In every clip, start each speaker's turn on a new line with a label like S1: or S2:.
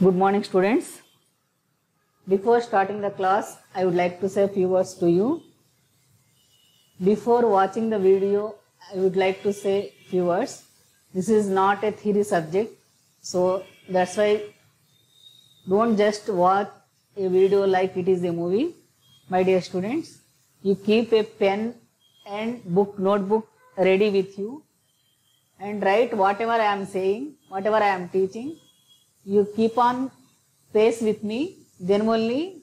S1: Good morning, students. Before starting the class, I would like to say a few words to you. Before watching the video, I would like to say a few words. This is not a theory subject, so that's why don't just watch a video like it is a movie. My dear students, you keep a pen and notebook ready with you and write whatever I am saying, whatever I am teaching. You keep on pace with me, then only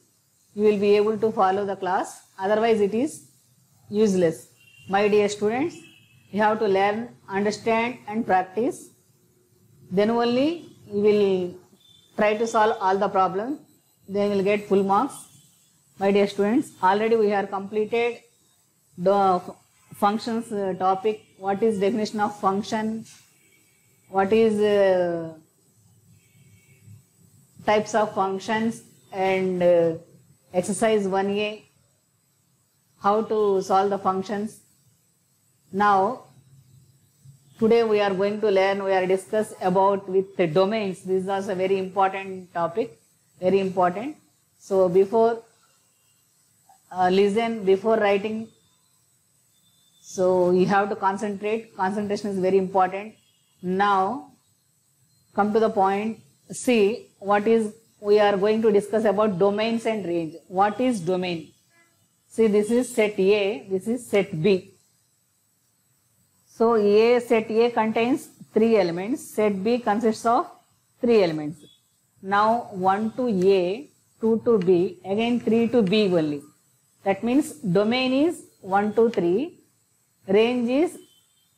S1: you will be able to follow the class. Otherwise it is useless. My dear students, you have to learn, understand and practice. Then only you will try to solve all the problems. Then you will get full marks. My dear students, already we have completed the functions topic. What is definition of function? What is types of functions and exercise 1A, how to solve the functions. Now, today we are going to learn, we are discuss about with the domains. This is also a very important topic, very important. So before listen, before writing, so you have to concentrate. Concentration is very important. Now, come to the point. See what is we are going to discuss about domains and range. What is domain? See, this is set A, this is set B. So set A contains 3 elements, set B consists of 3 elements. Now 1 to A, 2 to B, again 3 to B only. That means domain is 1 to 3, range is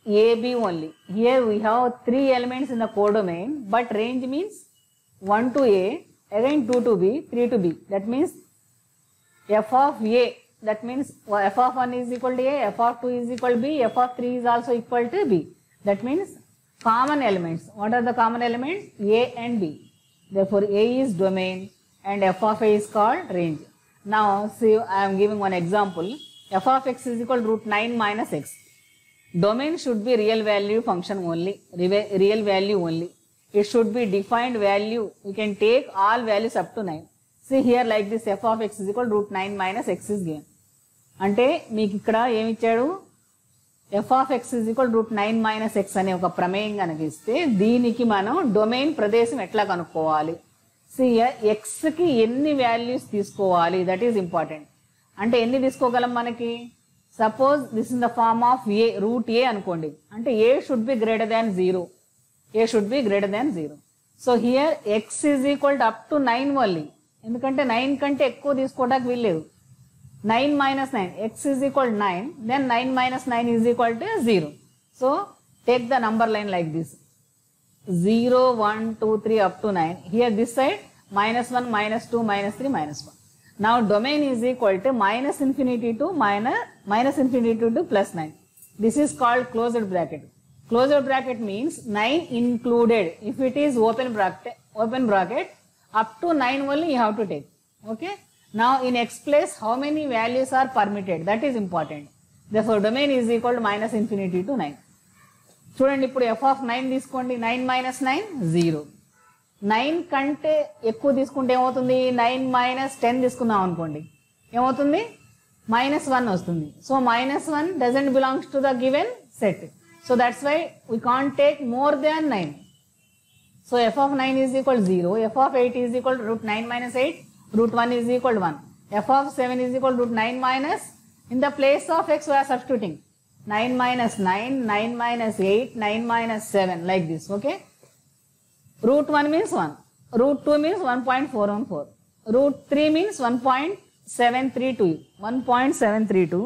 S1: AB only. Here we have 3 elements in the codomain, but range means 1 to A, again 2 to B, 3 to B. That means f of A, that means f of 1 is equal to A, f of 2 is equal to B, f of 3 is also equal to B. That means common elements. What are the common elements? A and B. Therefore, A is domain and f of A is called range. Now, see, I am giving one example. F of x is equal to root 9 minus x. Domain should be real value function only, real value only. It should be defined value. We can take all values up to 9. See here like this, f of x is equal to root 9 minus x is given. అంటే మీకు ఇక్కడ ఏమి ఇచ్చాడు, f of x is equal to root 9 minus x అనే ఒక ప్రమేయం కనుక ఇస్తే దీనికి మనం డొమైన్ ప్రదేశం ఎట్లా కనుక్కోవాలి. See here x కి ఎన్ని వాల్యూస్ తీసుకోవాలి, దట్ ఈస్ ఇంపార్టెంట్. అంటే ఎన్ని తీసుకోగలం మనకి, suppose this in the form of a, root a అనుకోండి, అంటే a should be greater than 0. A should be greater than 0. So here x is equal to up to 9 only. ఎందుకంటే 9 కంటే ఎక్కువ తీసుకోవడానికి వీల్లేదు. 9 minus 9, x is equal to 9, then 9 minus 9 is equal to 0. So take the number line like this. 0, 1, 2, 3 up to 9. Here this side minus 1, minus 2, minus 3, minus 1. Now domain is equal to minus infinity to plus 9. This is called closed bracket. Closed bracket means 9 included. If it is open bracket, up to 9 only you have to take. Okay. Now in x place, how many values are permitted? That is important. Therefore domain is equal to minus infinity to 9. చూడండి ఇప్పుడు f of 9 తీసుకోండి, 9 minus 9, 0. 9 కంటే ఎక్కువ తీసుకుంటే ఏమవుతుంది, 9 minus 10 తీసుకున్నాం అనుకోండి, ఏమవుతుంది, -1 వస్తుంది. So -1 doesn't belongs to the given set. So that's why we can't take more than 9. So f of 9 is equal to 0, f of 8 is equal to root 9 minus 8, root 1 is equal to 1. F of 7 is equal to root 9 minus, in the place of x we are substituting 9 minus 9, 9 minus 8, 9 minus 7 like this, okay. Root 1 means 1, root 2 means 1.414, root 3 means 1.732, 1.732,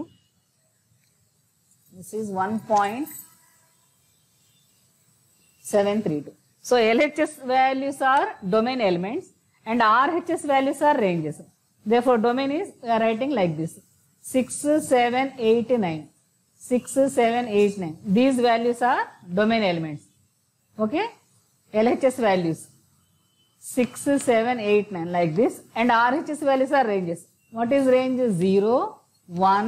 S1: this is 1.732. So LHS values are domain elements and RHS values are ranges. Therefore domain is, we are writing like this, 6, 7, 8, 9. 6, 7, 8, 9. These values are domain elements. Okay. LHS values 6, 7, 8, 9 like this, and RHS values are ranges. What is range? 0, 1,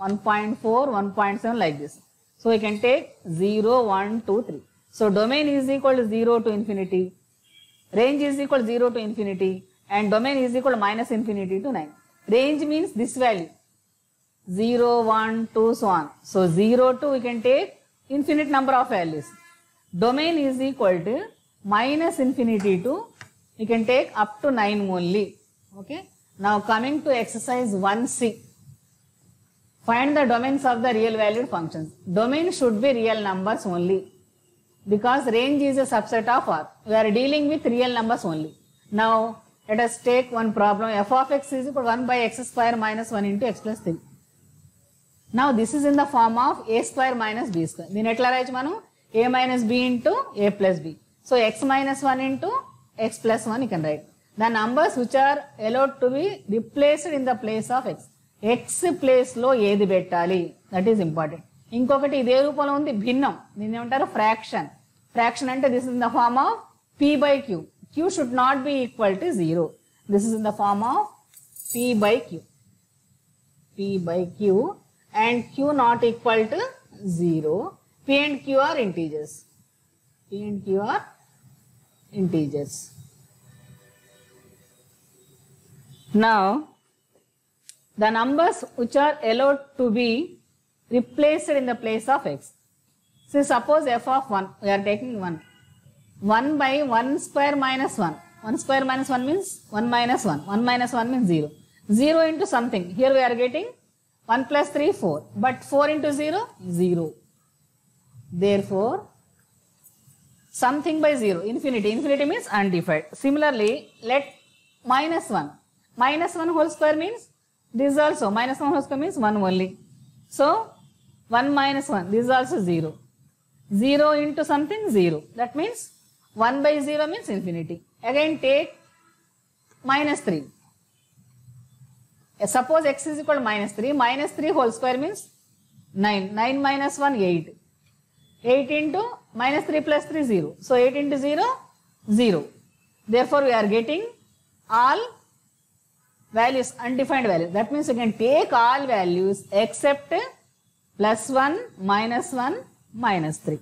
S1: 1.4, 1.7 like this. So we can take 0, 1, 2, 3. So domain is equal to 0 to infinity, Range is equal 0 to infinity and domain is equal to minus infinity to 9. Range means this value 0, 1, 2, so on. So 0 to we can take infinite number of values. Domain is equal to minus infinity to we can take up to 9 only. Okay. Now coming to exercise 1C. Find the domains of the real valued functions. Domain should be real numbers only because range is a subset of R. We are dealing with real numbers only. Now let us take one problem. F of x is equal to 1 by x square minus 1 into x plus 3. Now this is in the form of a square minus b square. Then etla rayachu manu a minus b into a plus b. So x minus 1 into x plus 1 you can write. The numbers which are allowed to be replaced in the place of x. X place లో ఏది పెట్టాలి, that is important. ఇంకొకటి ఇదే రూపంలో ఉంది భిన్నం, దీన్ని ఏమంటారు ఫ్రాక్షన్. ఫ్రాక్షన్ అంటే this is in the form of p by q. q should not be equal to 0. This is in the form of p by q. p by q and q not equal to 0. p and q are integers. p and q are integers. Now the numbers which are allowed to be replaced in the place of x. So suppose f of 1, we are taking 1. 1 by 1 square minus 1. 1 square minus 1 means 1 minus 1. 1 minus 1 means 0. 0 into something. Here we are getting 1 plus 3, 4. But 4 into 0, 0. Therefore, something by 0, infinity. Infinity means undefined. Similarly, let minus 1. Minus 1 whole square means this also minus 1 whole square means 1 only. So 1 minus 1, this is also 0. 0 into something 0. That means 1 by 0 means infinity. Again take minus 3. Suppose x is equal to minus 3. Minus 3 whole square means 9. 9 minus 1, 8. 8 into minus 3 plus 3, 0. So 8 into 0, 0. Therefore we are getting all values, undefined values. That means you can take all values except plus 1, minus 1, minus 3.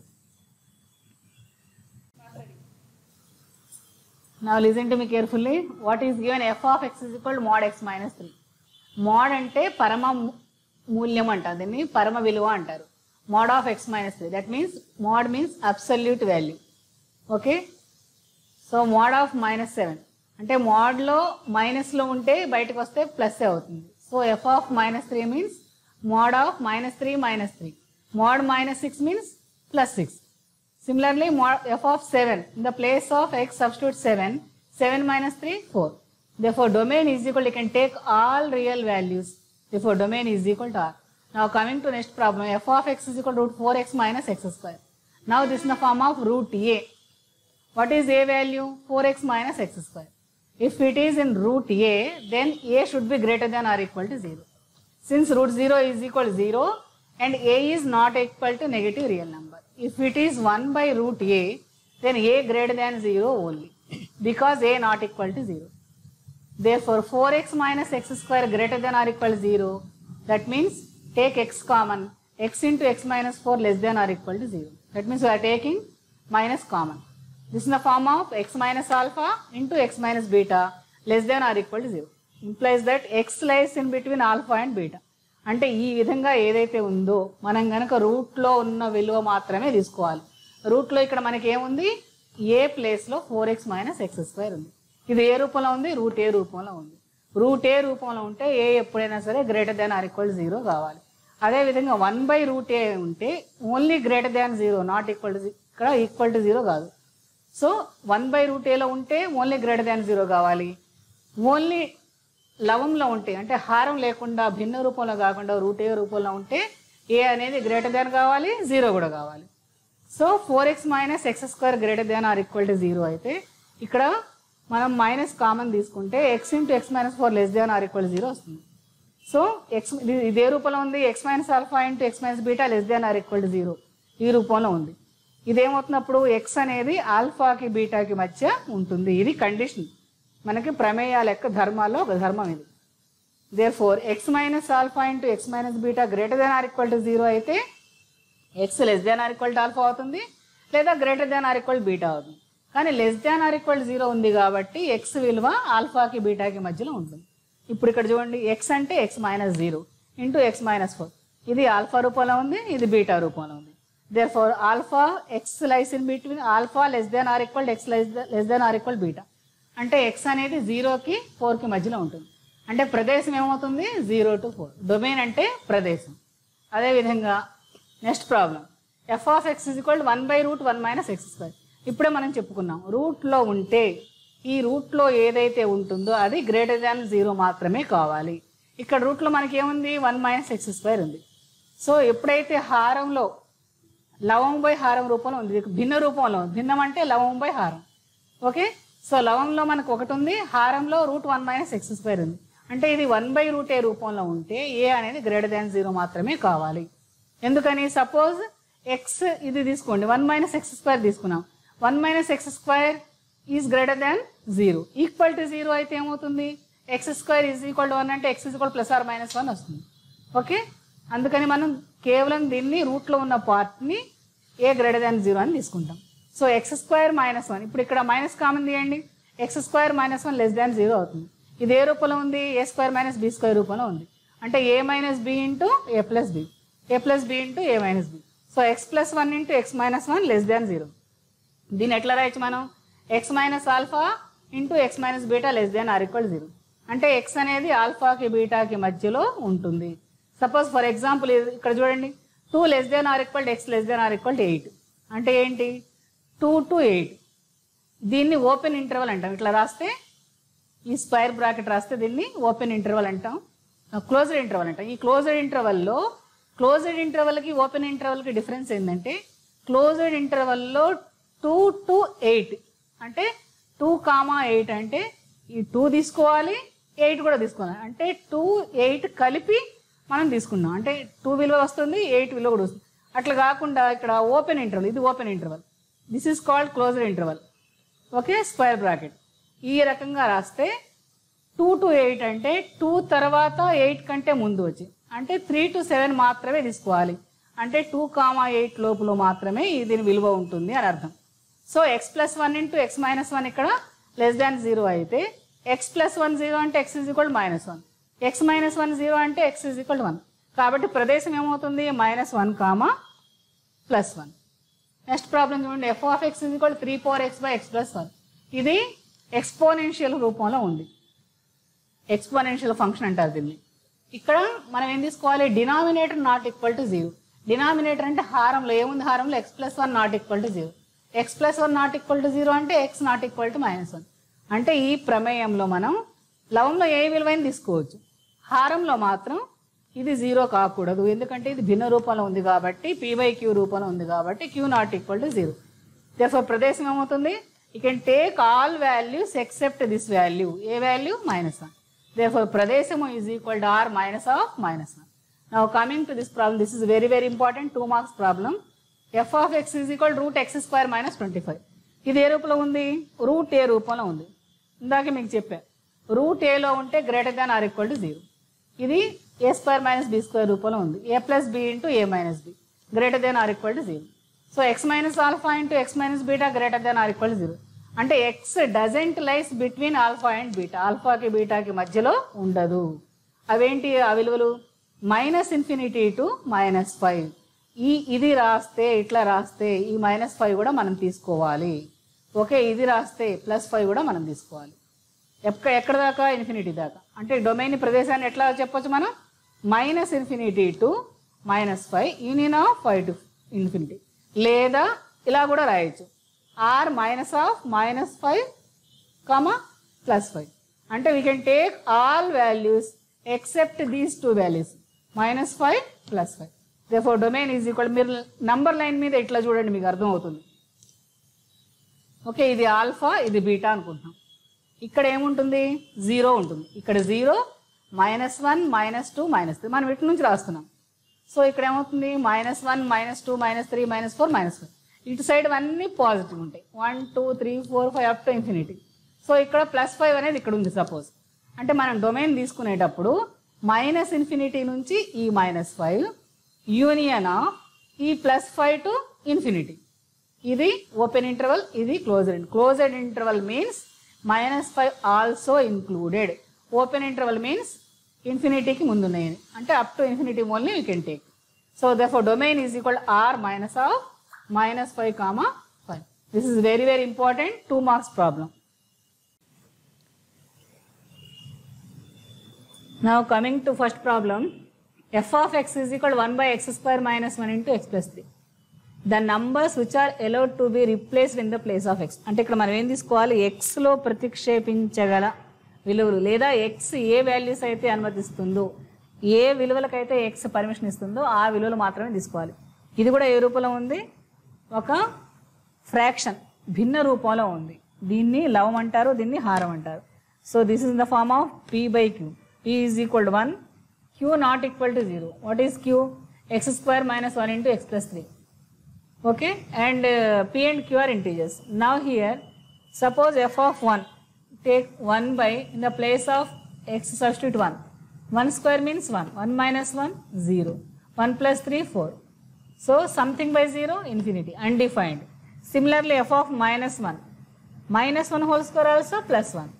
S1: Now listen to me carefully. What is given? F of x is equal to mod x minus 3. Mod ante parama మూల్యం అంటారు, దీన్ని పరమ విలువ అంటారు. Mod of x minus 3. That means mod means absolute value. Okay. So mod of minus 7. అంటే మోడ్లో మైనస్లో ఉంటే బయటకు వస్తే ప్లస్ అవుతుంది. So F of minus 3 means mode of minus 3 minus 3. Mode minus 6 means plus 6. Similarly F of 7 in the place of X substitute 7. 7 minus 3, 4. Therefore domain is equal, you can take all real values. Therefore domain is equal to R. Now coming to next problem, f of x is equal to root 4x minus x square. Now this is in the form of root a. What is a value? 4x minus x square. If it is in root a, then a should be greater than or equal to 0. Since root 0 is equal to 0 and a is not equal to negative real number. If it is 1 by root a, then a greater than 0 only because a not equal to 0. Therefore 4x minus x square greater than or equal to 0. That means take x common. X into x minus 4 less than or equal to 0. That means we are taking minus common. This is in the form of x minus alpha into x minus beta less than or equal to 0. Implies that x lies in between alpha and beta. అంటే ఈ విధంగా ఏదైతే ఉందో మనం కనుక రూట్లో ఉన్న విలువ మాత్రమే తీసుకోవాలి. రూట్లో ఇక్కడ మనకి ఏముంది? ఏ ప్లేస్లో 4x మైనస్ ఎక్స్ స్క్వేర్ ఉంది. ఇది ఏ రూపంలో ఉంది? రూట్ ఏ రూపంలో ఉంది. రూట్ ఏ రూపంలో ఉంటే ఏ ఎప్పుడైనా సరే greater than or equal to 0 కావాలి. అదేవిధంగా 1 బై రూట్ ఏ ఉంటే only greater than 0 not equal to, ఇక్కడ ఈక్వల్ టు 0 కాదు. సో 1 బై రూట్ ఏలో ఉంటే ఓన్లీ గ్రేటర్ దాన్ 0 కావాలి. ఓన్లీ లవంలో ఉంటే అంటే హారం లేకుండా భిన్న రూపంలో కాకుండా రూట్ ఏ రూపంలో ఉంటే ఏ అనేది గ్రేటర్ దాన్ కావాలి, 0 కూడా కావాలి. So 4x minus x square greater than or equal to 0 అయితే ఇక్కడ మనం మైనస్ కామన్ తీసుకుంటే x into x minus 4 less than or equal to 0 వస్తుంది. సో ఎక్స్ ఇదే రూపంలో ఉంది, x minus alpha into x minus beta less than or equal to 0 ఈ రూపంలో ఉంది. ఇదేమవుతున్నప్పుడు x అనేది ఆల్ఫాకి బీటాకి మధ్య ఉంటుంది. ఇది కండిషన్, మనకి ప్రమేయాల యొక్క ధర్మాల్లో ఒక ధర్మం ఇది. Therefore x minus alpha into x minus beta greater than or equal to 0 అయితే x less than or equal to alpha అవుతుంది లేదా greater than or equal beta అవుతుంది. కానీ లెస్ దాన్ ఆర్ ఈక్వల్ 0 ఉంది కాబట్టి ఎక్స్ విలువ ఆల్ఫాకి బీటాకి మధ్యలో ఉంటుంది. ఇప్పుడు ఇక్కడ చూడండి, ఎక్స్ అంటే X minus 0 into x minus 4. ఇది ఆల్ఫా రూపంలో ఉంది, ఇది బీటా రూపంలో ఉంది. Therefore alpha X lies in between alpha less than or equal X less than or equal beta. అంటే ఎక్స్ అనేది 0కి 4కి మధ్యలో ఉంటుంది. అంటే ప్రదేశం ఏమవుతుంది, 0 to 4. డొమైన్ అంటే ప్రదేశం. అదేవిధంగా next problem, F of X is equal 1/√1 minus x square. ఇప్పుడే మనం చెప్పుకున్నాం, రూట్లో ఉంటే ఈ రూట్లో ఏదైతే ఉంటుందో అది గ్రేటర్ దాన్ 0 మాత్రమే కావాలి. ఇక్కడ రూట్లో మనకి ఏముంది, 1 మైనస్ ఎక్స్ స్క్వేర్ ఉంది. సో ఎప్పుడైతే హారంలో లవం బై హారం రూపంలో ఉంది, భిన్న రూపంలో, భిన్నం అంటే లవం బై హారం. ఓకే, సో లవంలో మనకు ఒకటి ఉంది, హారంలో √1 మైనస్ ఎక్స్ స్క్వేర్ ఉంది. అంటే ఇది 1/√a రూపంలో ఉంటే ఏ అనేది గ్రేటర్ దాన్ 0 మాత్రమే కావాలి. ఎందుకని, సపోజ్ ఎక్స్ ఇది తీసుకోండి, 1 మైనస్ ఎక్స్ స్క్వేర్ తీసుకున్నాం. 1 minus x square is greater than 0. Equal to 0 అయితే ఏమవుతుంది, x square is equal to 1 అంటే x is equal plus or minus 1 వస్తుంది. ఓకే, అందుకని మనం కేవలం దీన్ని రూట్లో ఉన్న పార్ట్ని ఏ గ్రేటర్ దాన్ 0 అని తీసుకుంటాం. సో ఎక్స్ స్క్వేర్ మైనస్ 1, ఇప్పుడు ఇక్కడ మైనస్ కామన్ తీయండి, x square minus 1 less than 0 అవుతుంది. ఇది ఏ రూపంలో ఉంది, a square minus b square రూపంలో ఉంది. అంటే a minus b into a plus b, a plus b into a minus b. So x plus 1 into x minus 1 less than 0. దీన్ని ఎట్లా రాయొచ్చు మనం, x minus alpha into x minus beta less than or equal 0. అంటే X అనేది ఆల్ఫాకి బీటాకి మధ్యలో ఉంటుంది. Suppose for example ఇక్కడ చూడండి, 2 less than or equal X less than or equal 8. అంటే ఏంటి, 2 to 8. దీన్ని ఓపెన్ ఇంటర్వల్ అంటాం. ఇట్లా రాస్తే ఈ స్క్వేర్ బ్రాకెట్ రాస్తే దీన్ని ఓపెన్ ఇంటర్వల్ అంటాం, క్లోజ్డ్ ఇంటర్వల్ అంటాం. ఈ క్లోజ్డ్ ఇంటర్వల్లో క్లోజ్డ్ ఇంటర్వల్కి ఓపెన్ ఇంటర్వల్కి డిఫరెన్స్ ఏంటంటే, క్లోజ్డ్ ఇంటర్వల్లో 2 to 8 అంటే 2,8 అంటే ఈ 2 తీసుకోవాలి, 8 కూడా తీసుకోవాలి. అంటే 2, 8 కలిపి మనం తీసుకున్నాం. అంటే 2 విలువ వస్తుంది, 8 విలువ కూడా వస్తుంది. అట్లా కాకుండా ఇక్కడ ఓపెన్ ఇంటర్వల్, ఇది open interval, this is called closed interval. Okay, square bracket ఈ రకంగా రాస్తే 2 to 8 అంటే 2 తర్వాత 8 కంటే ముందు వచ్చి, అంటే 3 to 7 మాత్రమే తీసుకోవాలి. అంటే 2,8 లోపల మాత్రమే దీని విలువ ఉంటుంది అని అర్థం. So x plus 1 into x minus 1 ఇక్కడ లెస్ దాన్ 0 అయితే ఎక్స్ ప్లస్ 1 0 అంటే x is equal -1, X minus 1 0 అంటే ఎక్స్ ఈజ్ ఈక్వల్ 1. కాబట్టి ప్రదేశం ఏమవుతుంది, -1, +1. నెక్స్ట్ ప్రాబ్లం చూడండి, F of X is equal 3/4x/x + 1. ఇది ఎక్స్పోనెన్షియల్ రూపంలో ఉంది, ఎక్స్పోనెన్షియల్ ఫంక్షన్ అంటారు దీన్ని. ఇక్కడ మనం ఏం తీసుకోవాలి, denominator not equal to 0. Denominator అంటే హారంలో ఏముంది, హారంలో x + 1 not equal to 0. x + 1 not equal to 0 అంటే x నాట్ ఈక్వల్ టు -1. అంటే ఈ ప్రమేయంలో మనం లవంలో ఏ విలువైన తీసుకోవచ్చు, హారంలో మాత్రం ఇది 0 కాకూడదు. ఎందుకంటే ఇది భిన్న రూపంలో ఉంది కాబట్టి, p/q రూపంలో ఉంది కాబట్టి q not equal to 0. Therefore ప్రదేశం ఏమవుతుంది, you can take all values except this value. A value, -1. Therefore, pradeshamu is equal to r minus of -1. Now coming to this problem, this is very very important 2 marks problem. F of x is equal to √x² - 25. ఇది ఏ రూపంలో ఉంది, √a రూపంలో ఉంది. ఇందాక మీకు చెప్పా, √a లో ఉంటే greater than or equal to 0. ఇది a² - b² రూపంలో ఉంది. a + b into a - b greater than or equal to 0. So x - alpha into x - beta greater than or equal to 0. అంటే x doesn't lies between alpha and beta, ఆల్ఫాకి బీటాకి మధ్యలో ఉండదు. అవేంటి ఆ విలువలు, -∞ to -5. ఇది రాస్తే ఇట్లా రాస్తే ఈ -5 కూడా మనం తీసుకోవాలి. ఓకే, ఇది రాస్తే +5 కూడా మనం తీసుకోవాలి. ఎక్కడ దాకా, ఇన్ఫినిటీ దాకా. అంటే డొమైన్ ప్రదేశాన్ని ఎట్లా చెప్పొచ్చు మనం, -∞ to -5 యూనియన్ ఆఫ్ 5 to ∞. లేదా ఇలా కూడా రాయొచ్చు, r minus of -5, +5. అంటే we can take all values except these two values, -5, +5. Therefore domain is equal, మీరు నంబర్ లైన్ మీద ఇట్లా చూడండి మీకు అర్థం అవుతుంది. ఓకే, ఇది ఆల్ఫా ఇది బీటా అనుకుంటున్నాం. ఇక్కడ ఏముంటుంది, 0 ఉంటుంది. ఇక్కడ 0, -1, -2, -3 మనం ఇటు నుంచి రాస్తున్నాం. సో ఇక్కడ ఏమవుతుంది, -1, -2, -3, -4, -5. ఇటు సైడ్ అన్నీ పాజిటివ్ ఉంటాయి, 1, 2, 3, 4, 5 అప్ టు ఇన్ఫినిటీ. సో ఇక్కడ +5 అనేది ఇక్కడ ఉంది సపోజ్. అంటే మనం డొమైన్ తీసుకునేటప్పుడు -∞ నుంచి ఈ -5 యూనియన్ ఆఫ్ ఈ +5 to ∞. ఇది ఓపెన్ ఇంటర్వల్, ఇది closed. Closed interval means -5 also included. Open interval means ఇన్ఫినిటీకి ముందు ఉన్నాయని, అంటే up to infinity only you can take. So therefore domain is equal to R minus of -5, 5. This is very very important 2 marks problem. Now coming to first problem, f of x is equal to 1 by x square minus 1 into x plus 3. The numbers which are allowed to be replaced in the place of x. అంటే ఇక్కడ మనం ఏం తీసుకోవాలి, xలో ప్రతిక్షేపించగల విలువలు లేదా x ఏ values అయితే అనుమతిస్తుందో, ఏ విలువలకైతే x permission ఇస్తుందో ఆ విలువలు మాత్రమే తీసుకోవాలి. ఇది కూడా ఏ రూపంలో ఉంది, ఒక ఫ్రాక్షన్ భిన్న రూపంలో ఉంది. దీన్ని లవం అంటారు, దీన్ని హారం అంటారు. So this is in the form of p by q. p is equal to 1, q not equal to 0. What is q? x square minus 1 into x plus 3. Okay, and p and q are integers. Now here suppose f of 1, take 1 by, in the place of x substitute 1. 1 square means 1, 1 minus 1, 0, 1 plus 3, 4. So something by 0, infinity, undefined. Similarly f of minus 1, minus 1 whole square also plus 1.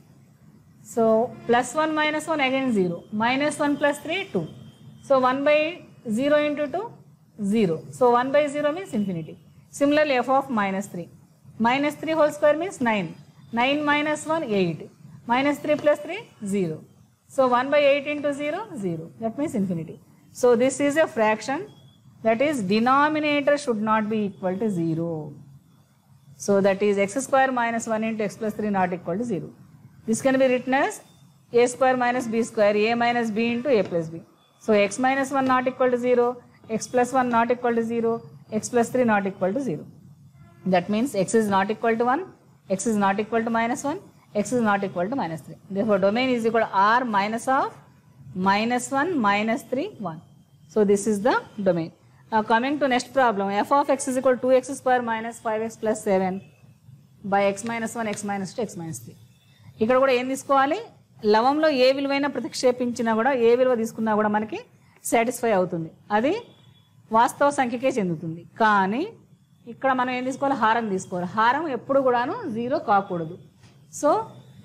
S1: So plus 1 minus 1 again 0, minus 1 plus 3, 2. So 1 by 0 into 2, 0. So 1 by 0 means infinity. Similarly f of minus 3, minus 3 whole square means 9, 9 minus 1, 8, minus 3 plus 3, 0. So 1 by 8 into 0, 0. That means infinity. So this is a fraction, that is denominator should not be equal to 0. So that is x square minus 1 into x plus 3 not equal to 0. This can be written as a square minus b square, a minus b into a plus b. So x minus 1 not equal to 0, x plus 1 not equal to 0, x plus 3 not equal to 0. That means x is not equal to 1, x is not equal to minus 1, x is not equal to minus 3. Therefore domain is equal to R minus of minus 1, minus 3, 1. So this is the domain. Now coming to next problem, f of x is equal to 2x square minus 5x plus 7 by x minus 1, x minus 2, x minus 3. ఇక్కడ కూడా ఏం తీసుకోవాలి, లవంలో ఏ విలువైనా ప్రతిక్షేపించినా కూడా, ఏ విలువ తీసుకున్నా కూడా మనకి satisfy అవుతుంది, అది వాస్తవ సంఖ్యకే చెందుతుంది. కానీ ఇక్కడ మనం ఏం తీసుకోవాలి, హారం తీసుకోవాలి. హారం ఎప్పుడు కూడాను 0 కాకూడదు. So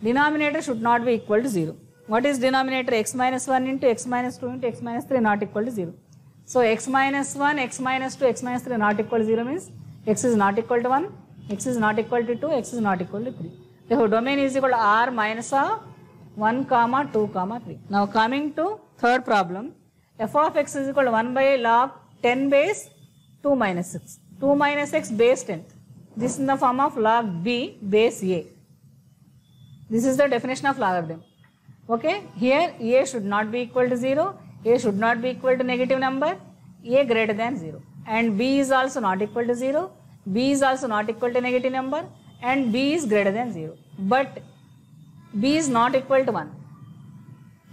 S1: denominator should not be equal to 0. What is denominator? x minus 1 into x minus 2 into x minus 3 not equal to 0. So x minus 1, x minus 2, x minus 3 not equal to 0 means x is not equal to 1, x is not equal to 2, x is not equal to 3. Therefore domain is equal to R minus of 1, 2, 3. Now coming to third problem, f of x is equal to 1 by log 10 base 2 minus 6. 2 minus x base 10. This is in the form of log b base a. This is the definition of logarithm. Okay, here a should not be equal to 0, a should not be equal to negative number, a greater than 0, and b is also not equal to 0, b is also not equal to negative number, and b is greater than 0. But b is not equal to 1,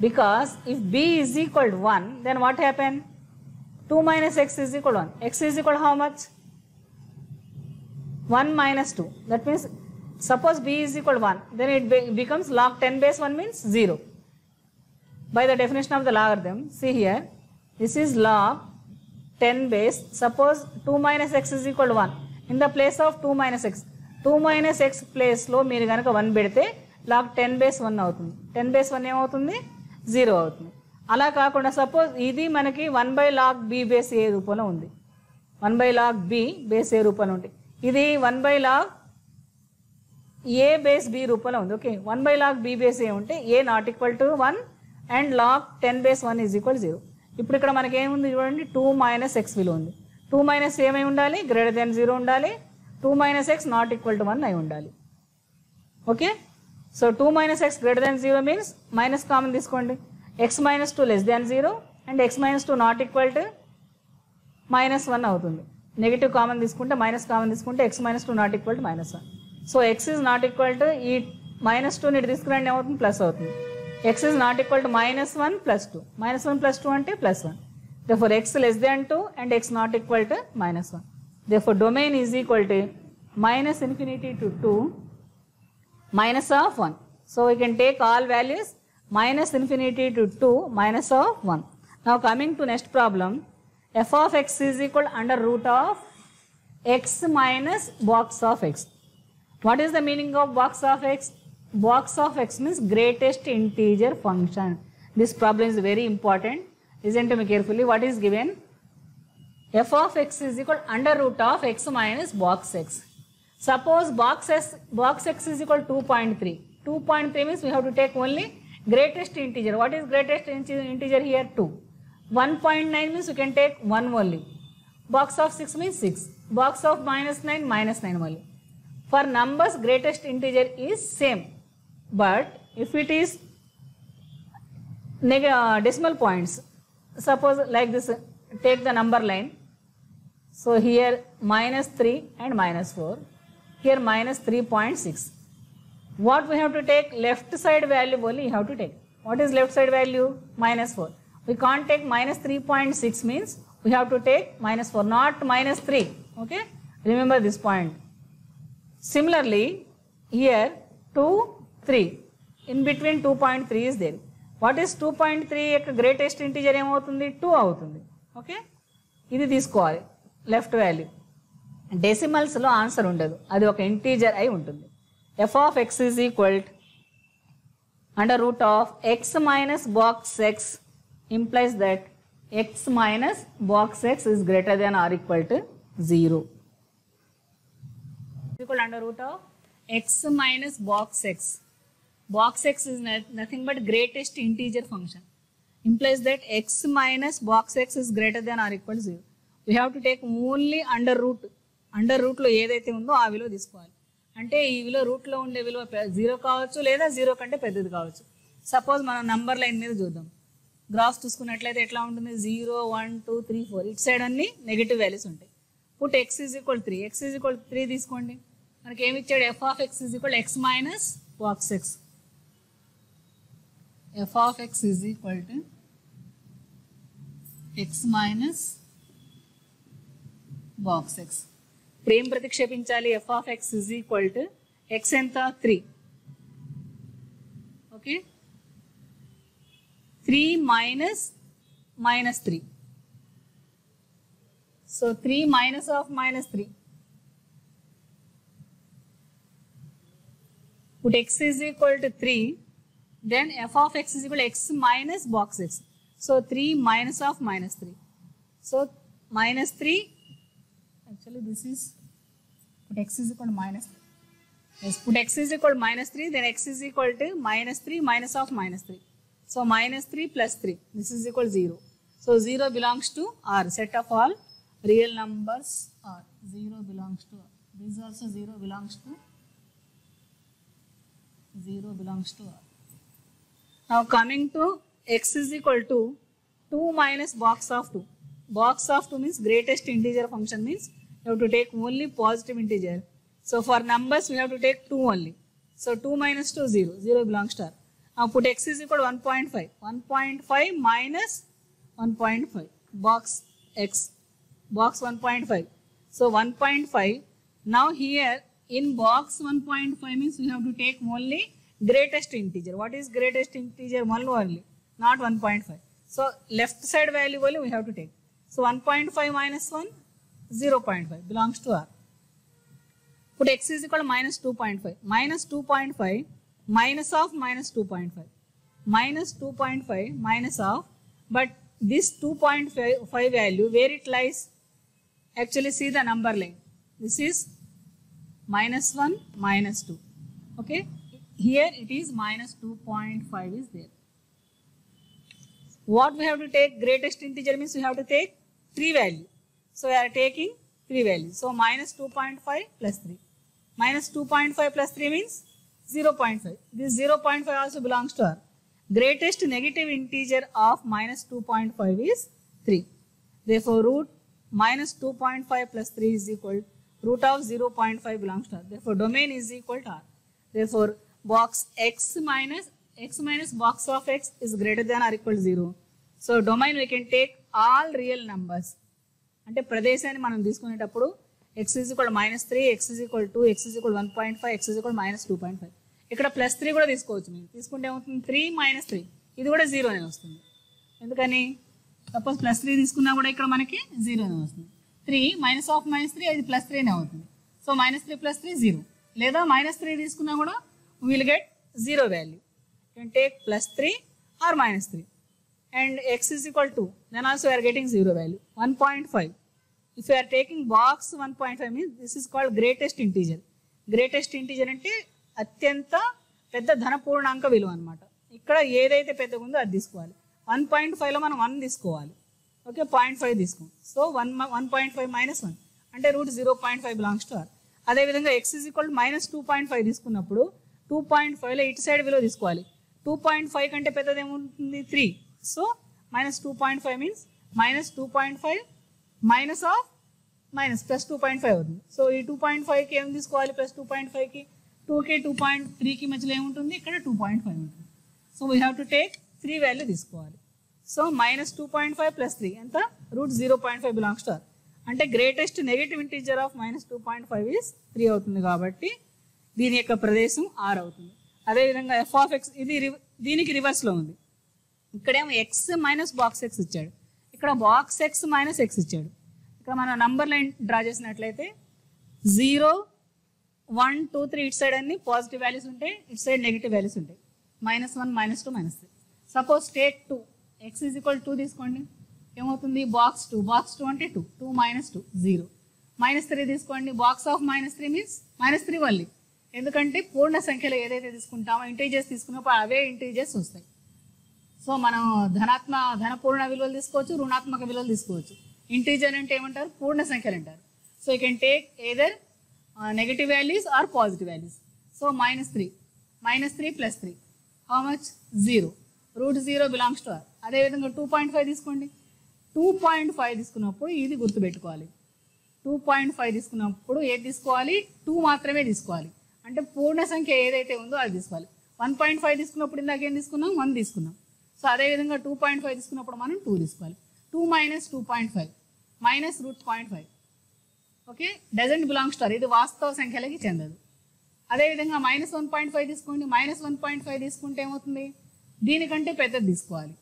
S1: because if b is equal to 1, then what happened? 2 minus x is equal to 1. X is equal to how much? 1 minus 2. That means suppose b is equal to 1, then it becomes log 10 base 1 means 0. By the definition of the logarithm, see here, this is log 10 base, suppose 2 minus x is equal to 1. In the place of 2 minus x, 2 minus x place లో మీరు కనుక 1 పెడితే log 10 base 1 అవుతుంది. 10 base 1 ఏమవుతుంది? 0 అవుతుంది. అలా కాకుండా suppose ఇది మనకి 1 by log b base a రూపంలో ఉంది, 1 by log b base a రూపంలో ఉంది. ఇది 1 by log a base b రూపంలో ఉంది. Okay, 1 by log b base a ఉంటే a not equal to 1 and log 10 base 1 is equal 0. ఇప్పుడు ఇక్కడ మనకి ఏముంది చూడండి, 2 minus x విలువ ఉంది. 2 minus ఏమై ఉండాలి? గ్రేటర్ దెన్ 0 ఉండాలి. 2 minus x not equal to 1 అయి ఉండాలి. Okay, so 2 minus x greater than 0 means minus common తీసుకోండి, x minus 2 less than 0 and x minus 2 not equal to -1 అవుతుంది. నెగిటివ్ కామన్ తీసుకుంటే, మైనస్ కామన్ తీసుకుంటే x minus 2 not equal to -1. So x is not equal to ఈ -2 ని తీసుకురండి ఏమవుతుంది? Plus అవుతుంది. x is not equal to -1 plus 2. -1 plus 2 అంటే +1. Therefore x less than 2 and x not equal to -1. Therefore domain is equal to -infinity to 2 minus of 1. So we can take all values -infinity to 2 minus of 1. Now coming to next problem, f of x is equal to under root of x minus box of x. What is the meaning of box of x? Box of x means greatest integer function. This problem is very important. Listen to me carefully. What is given? F of x is equal to under root of x minus box x. Suppose box x is equal to 2.3. 2.3 means we have to take only greatest integer. What is greatest integer here? 2. 1.9 means we can take 1 only. Box of 6 means 6. Box of minus 9 only. For numbers, greatest integer is same. But if it is decimal points, suppose like this, take the number line. So here minus 3 and minus 4. Here minus 3.6. What we have to take? Left side value only you have to take. What is left side value? Minus 4. We can't take minus 3.6 means we have to take minus 4, not minus 3. Okay? Remember this point. Similarly, here 2, 3. In between 2.3 is there. What is 2.3 greatest integer ఏమవుతుంది? 2 అవుతుంది. Okay, ఇది తీసుకోవాలి left value. డెసిమల్స్లో answer ఉండదు, అది ఒక integer అయి ఉంటుంది. f of x is equal to under root of x minus box x implies that x minus box x is greater than or equal to 0. Equal to under root of x minus box x. Box x is nothing but greatest integer function. Implies that x minus box x is greater than or equal to 0. We have to take only under root. Under root లో ఏదైతే ఉందో ఆ విలువ తీసుకోవాలి. అంటే ఈ విలువ రూట్లో ఉండే విలువ 0 కావచ్చు లేదా 0 కంటే పెద్దది కావచ్చు. సపోజ్ మనం నంబర్ లైన్ మీద చూద్దాం. గ్రాఫ్స్ చూసుకున్నట్లయితే ఎట్లా ఉంటుంది? 0, 1, 2, 3, 4 ఇటు సైడ్ అన్ని నెగిటివ్ వాల్యూస్ ఉంటాయి. Put x is equal 3. x is equal 3 తీసుకోండి. మనకి ఏమి ఇచ్చాడు? f of x is equal x minus box x. f of x is equal to x minus box x. ఇప్పుడు ఏం ప్రతిక్షేపించాలి? f of x is equal to x ఎంత? 3. Okay, 3 minus 3. So 3 minus of minus 3. Put x is equal to 3. Then f of x is equal to x minus box x. So 3 minus of minus 3. So minus 3. Actually this is put x is equal to minus 3. Yes, put x is equal to minus 3, then x is equal to minus 3 minus of minus 3. So minus 3 plus 3, this is equal to 0. So 0 belongs to R. Set of all real numbers R. 0 belongs to R. This also 0 belongs to R. Now coming to x is equal to 2 minus box of 2. Box of 2 means greatest integer function means you have to take only positive integer. So for numbers we have to take 2 only. So 2 minus 2, 0. 0 belongs to R. Now put x is equal to 1.5. 1.5 minus 1.5. Box x. Box 1.5. So 1.5. Now here in box 1.5 means we have to take only greatest integer. What is greatest integer? 1 only, not 1.5. So left side value only we have to take. So 1.5 minus 1, 0.5 belongs to R. Put x is equal to minus 2.5. Minus 2.5 minus of minus 2.5. Minus 2.5 minus of, but this 2.5 value, where it lies? Actually see the number line. This is minus 1, minus 2. Okay. Here it is minus 2.5 is there. What we have to take? Greatest integer means we have to take 3 value. So we are taking 3 values. So minus 2.5 plus 3. Minus 2.5 plus 3 means 0.5. This 0.5 also belongs to R. Greatest negative integer of minus 2.5 is 3. Therefore root minus 2.5 plus 3 is equal to root of 0.5 belongs to R. Therefore domain is equal to R. Therefore box x minus box of x is greater than or equal to 0. So domain we can take all real numbers. అంటే ప్రదేశాన్ని మనం తీసుకునేటప్పుడు x is equal to minus 3, x is equal to 2, x is equal to 1.5, x is equal to minus 2.5. ఇక్కడ plus 3 కూడా తీసుకోవచ్చు. మీరు తీసుకుంటే ఏమవుతుంది? 3 minus 3. ఇది కూడా 0 అనే వస్తుంది. ఎందుకని? సపోజ్ ప్లస్ 3 తీసుకున్నా కూడా ఇక్కడ మనకి 0 అనే వస్తుంది. 3 -3 అది +3 అవుతుంది. సో -3 + 3 0, లేదా -3 తీసుకున్నా కూడా will get 0 value. Can take +3 or -3 and x is equal to, then also we are getting 0 value. 1.5. If you are taking box 1.5 means this is called greatest integer. Greatest integer అంటే అత్యంత పెద్ద ధన పూర్ణాంక విలువ అనమాట. ఇక్కడ ఏదైతే పెద్దగా ఉందో అది తీసుకోవాలి. 1.5లో మనం 1 తీసుకోవాలి. ఓకే, 0.5 తీసుకోండి. సో 1.5 - 1 అంటే √0.5 బిలాంగ్స్ టు r. అదేవిధంగా x is equal to -2.5 తీసుకున్నప్పుడు 2.5లో ఇటు సైడ్ విలువ తీసుకోవాలి. 2.5 కంటే పెద్దది ఏముంటుంది? 3. So -2.5 means -2.5 minus of minus +2.5 అవుతుంది. సో ఈ 2.5కి ఏం తీసుకోవాలి? +2.5కి 2కి 2.3కి మధ్యలో ఏముంటుంది? ఇక్కడ 2.5 ఉంటుంది. So we have to take 3 value తీసుకోవాలి. సో -2.5 + 3 ఎంత? √0.5 బిలాంగ్స్ టు r. అంటే greatest negative integer of -2.5 is 3 అవుతుంది. కాబట్టి దీని యొక్క ప్రదేశం r అవుతుంది. అదేవిధంగా f(x) ఇది దీనికి రివర్స్లో ఉంది. ఇక్కడేమో x మైనస్ బాక్స్ x ఇచ్చాడు, ఇక్కడ బాక్స్ x మైనస్ x ఇచ్చాడు. ఇక్కడ మనం నంబర్ లైన్ డ్రా చేసినట్లయితే 0, 1, 2, 3 ఇటు సైడ్ అన్ని పాజిటివ్ వాల్యూస్ ఉంటాయి, ఇటు సైడ్ నెగిటివ్ వాల్యూస్ ఉంటాయి. -1, -2, -3. Suppose take 2, x is equal to 2 తీసుకోండి, ఏమవుతుంది? బాక్స్ 2, బాక్స్ 2 అంటే 2, 2 - 2 0. -3 తీసుకోండి, బాక్స్ ఆఫ్ -3 మీన్స్ -3 వల్లి. ఎందుకంటే పూర్ణ సంఖ్యలో ఏదైతే తీసుకుంటామో ఇంటీజర్స్ తీసుకున్నప్పుడు అవే ఇంటీజర్స్ వస్తాయి. సో మనం ధన పూర్ణ విలువలు తీసుకోవచ్చు, రుణాత్మక విలువలు తీసుకోవచ్చు. ఇంటీజర్ అంటే ఏమంటారు? పూర్ణ సంఖ్యలు అంటారు. So you can take either negative values or positive values. So -3 + 3 how much? 0. √0 belongs to r. అదేవిధంగా 2.5 తీసుకోండి, 2.5 తీసుకున్నప్పుడు ఇది గుర్తుపెట్టుకోవాలి. 2.5 తీసుకున్నప్పుడు ఏది తీసుకోవాలి? 2 మాత్రమే తీసుకోవాలి. అంటే పూర్ణ సంఖ్య ఏదైతే ఉందో అది తీసుకోవాలి. 1.5 తీసుకున్నప్పుడు ఇందాక ఏం తీసుకున్నాం? 1 తీసుకున్నాం. సో అదేవిధంగా 2.5 తీసుకున్నప్పుడు మనం 2 తీసుకోవాలి. 2 - 2.5 -√0.5. Okay, doesn't belongs to r. ఇది వాస్తవ సంఖ్యలకి చెందదు. అదేవిధంగా -1.5 తీసుకోండి, -1.5 తీసుకుంటే ఏమవుతుంది? దీనికంటే పెద్దది తీసుకోవాలి.